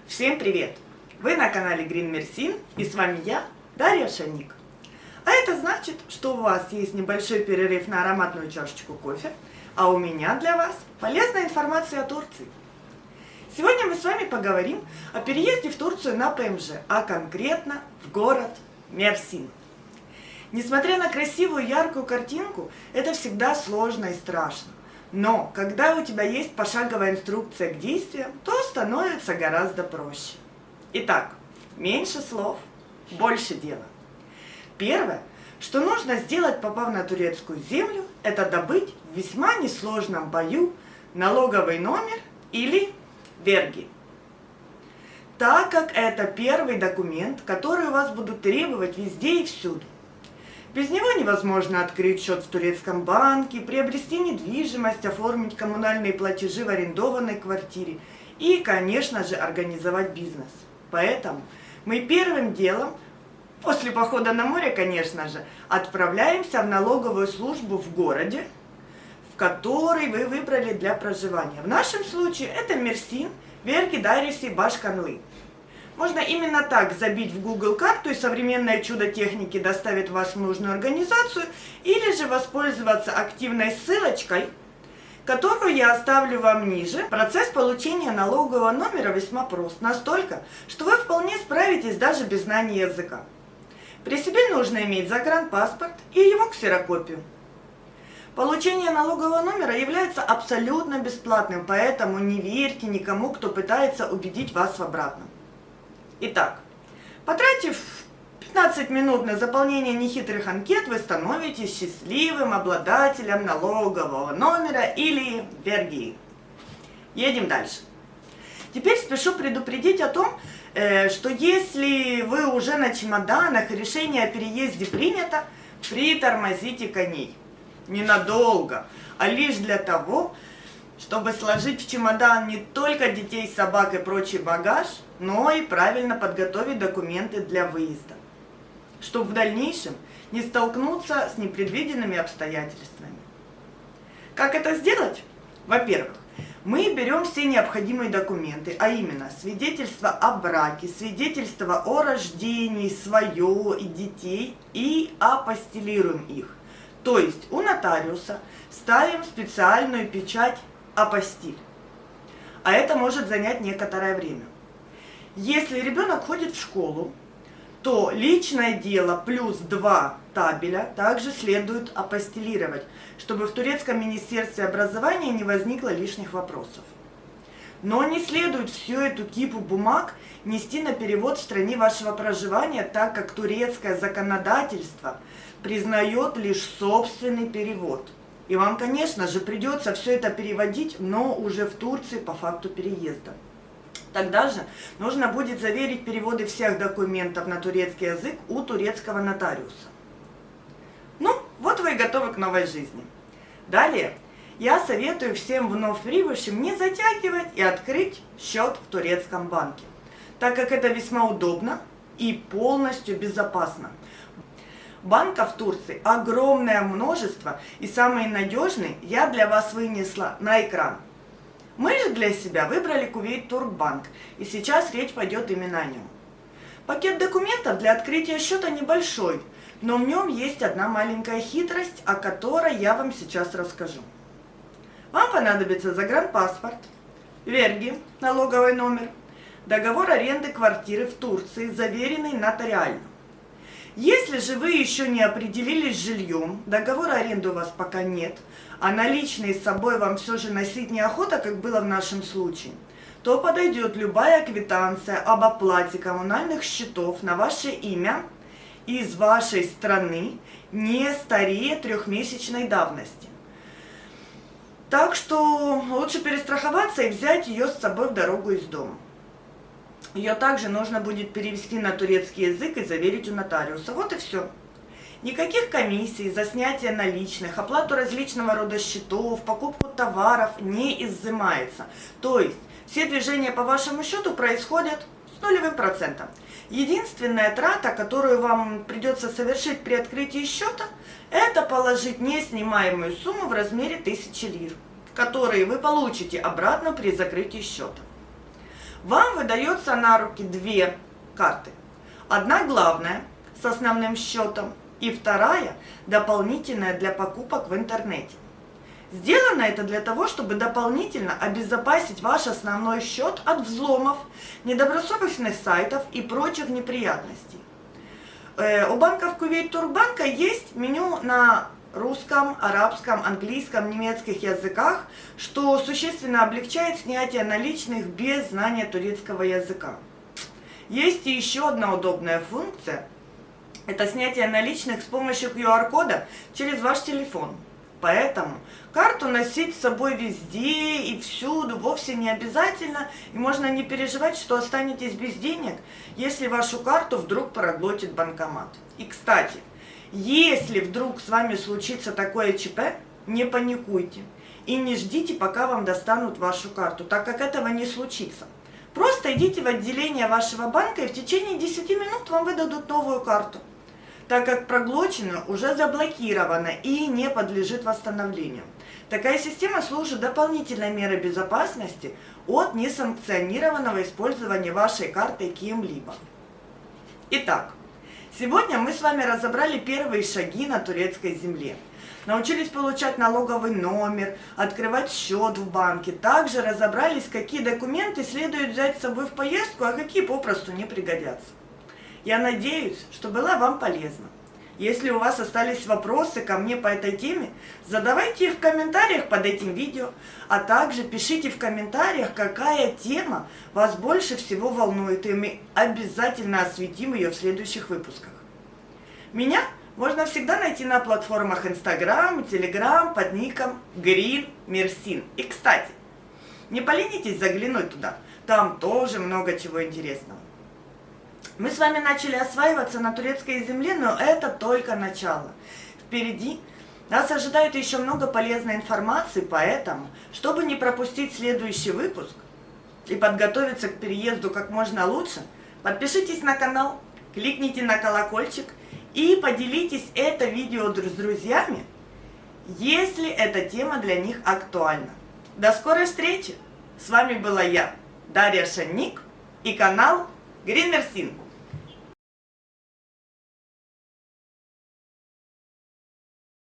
Всем привет! Вы на канале Green Mersin, и с вами я, Дарья Шаник. А это значит, что у вас есть небольшой перерыв на ароматную чашечку кофе, а у меня для вас полезная информация о Турции. Сегодня мы с вами поговорим о переезде в Турцию на ПМЖ, а конкретно в город Мерсин. Несмотря на красивую яркую картинку, это всегда сложно и страшно. Но когда у тебя есть пошаговая инструкция к действиям, то становится гораздо проще. Итак, меньше слов, больше дела. Первое, что нужно сделать, попав на турецкую землю, это добыть в весьма несложном бою налоговый номер или верги. Так как это первый документ, который у вас будут требовать везде и всюду. Без него невозможно открыть счет в турецком банке, приобрести недвижимость, оформить коммунальные платежи в арендованной квартире и, конечно же, организовать бизнес. Поэтому мы первым делом, после похода на море, конечно же, отправляемся в налоговую службу в городе, в который вы выбрали для проживания. В нашем случае это Мерсин, Верги, Дариси, Башканлы. Можно именно так забить в Google карту, и современное чудо техники доставит вас в нужную организацию, или же воспользоваться активной ссылочкой, которую я оставлю вам ниже. Процесс получения налогового номера весьма прост, настолько, что вы вполне справитесь даже без знания языка. При себе нужно иметь загранпаспорт и его ксерокопию. Получение налогового номера является абсолютно бесплатным, поэтому не верьте никому, кто пытается убедить вас в обратном. Итак, потратив 15 минут на заполнение нехитрых анкет, вы становитесь счастливым обладателем налогового номера или верги. Едем дальше. Теперь спешу предупредить о том, что если вы уже на чемоданах и решение о переезде принято, притормозите коней. Ненадолго, а лишь для того, чтобы сложить в чемодан не только детей, собак и прочий багаж, но и правильно подготовить документы для выезда, чтобы в дальнейшем не столкнуться с непредвиденными обстоятельствами. Как это сделать? Во-первых, мы берем все необходимые документы, а именно свидетельство о браке, свидетельство о рождении свое и детей, и апостилируем их. То есть у нотариуса ставим специальную печать апостиль. А это может занять некоторое время. Если ребенок ходит в школу, то личное дело плюс 2 табеля также следует апостилировать, чтобы в турецком министерстве образования не возникло лишних вопросов. Но не следует всю эту кипу бумаг нести на перевод в стране вашего проживания, так как турецкое законодательство признает лишь собственный перевод. И вам, конечно же, придется все это переводить, но уже в Турции по факту переезда. Тогда же нужно будет заверить переводы всех документов на турецкий язык у турецкого нотариуса. Ну, вот вы и готовы к новой жизни. Далее я советую всем вновь прибывшим не затягивать и открыть счет в турецком банке, так как это весьма удобно и полностью безопасно. Банков в Турции огромное множество, и самый надежный я для вас вынесла на экран. Мы же для себя выбрали Кувейт Туркбанк, и сейчас речь пойдет именно о нем. Пакет документов для открытия счета небольшой, но в нем есть одна маленькая хитрость, о которой я вам сейчас расскажу. Вам понадобится загранпаспорт, верги, налоговый номер, договор аренды квартиры в Турции, заверенный нотариально. Если же вы еще не определились с жильем, договора аренды у вас пока нет, а наличные с собой вам все же носить неохота, как было в нашем случае, то подойдет любая квитанция об оплате коммунальных счетов на ваше имя из вашей страны не старее 3-месячной давности. Так что лучше перестраховаться и взять ее с собой в дорогу из дома. Ее также нужно будет перевести на турецкий язык и заверить у нотариуса. Вот и все. Никаких комиссий за снятие наличных, оплату различного рода счетов, покупку товаров не изымается. То есть все движения по вашему счету происходят с 0%. Единственная трата, которую вам придется совершить при открытии счета, это положить неснимаемую сумму в размере 1000 лир, которые вы получите обратно при закрытии счета. вам выдается на руки две карты. Одна главная, с основным счетом, и вторая дополнительная для покупок в интернете. Сделано это для того, чтобы дополнительно обезопасить ваш основной счет от взломов, недобросовестных сайтов и прочих неприятностей. У банков Кувейт Туркбанка есть меню на русском, арабском, английском, немецких языках, что существенно облегчает снятие наличных без знания турецкого языка. Есть и еще одна удобная функция. Это снятие наличных с помощью QR-кода через ваш телефон. Поэтому карту носить с собой везде и всюду вовсе не обязательно, и можно не переживать, что останетесь без денег, если вашу карту вдруг проглотит банкомат. И, кстати, если вдруг с вами случится такое ЧП, не паникуйте и не ждите, пока вам достанут вашу карту, так как этого не случится. Просто идите в отделение вашего банка, и в течение 10 минут вам выдадут новую карту, так как проглоченная уже заблокирована и не подлежит восстановлению. Такая система служит дополнительной мерой безопасности от несанкционированного использования вашей карты кем-либо. Итак, сегодня мы с вами разобрали первые шаги на турецкой земле. Научились получать налоговый номер, открывать счет в банке. Также разобрались, какие документы следует взять с собой в поездку, а какие попросту не пригодятся. Я надеюсь, что была вам полезна. Если у вас остались вопросы ко мне по этой теме, задавайте их в комментариях под этим видео, а также пишите в комментариях, какая тема вас больше всего волнует, и мы обязательно осветим ее в следующих выпусках. Меня можно всегда найти на платформах Instagram и Telegram под ником Green Mersin. И, кстати, не поленитесь заглянуть туда, там тоже много чего интересного. Мы с вами начали осваиваться на турецкой земле, но это только начало. Впереди нас ожидает еще много полезной информации, поэтому, чтобы не пропустить следующий выпуск и подготовиться к переезду как можно лучше, подпишитесь на канал, кликните на колокольчик и поделитесь это видео с друзьями, если эта тема для них актуальна. До скорой встречи! С вами была я, Дарья Шанник, и канал Green Mersin.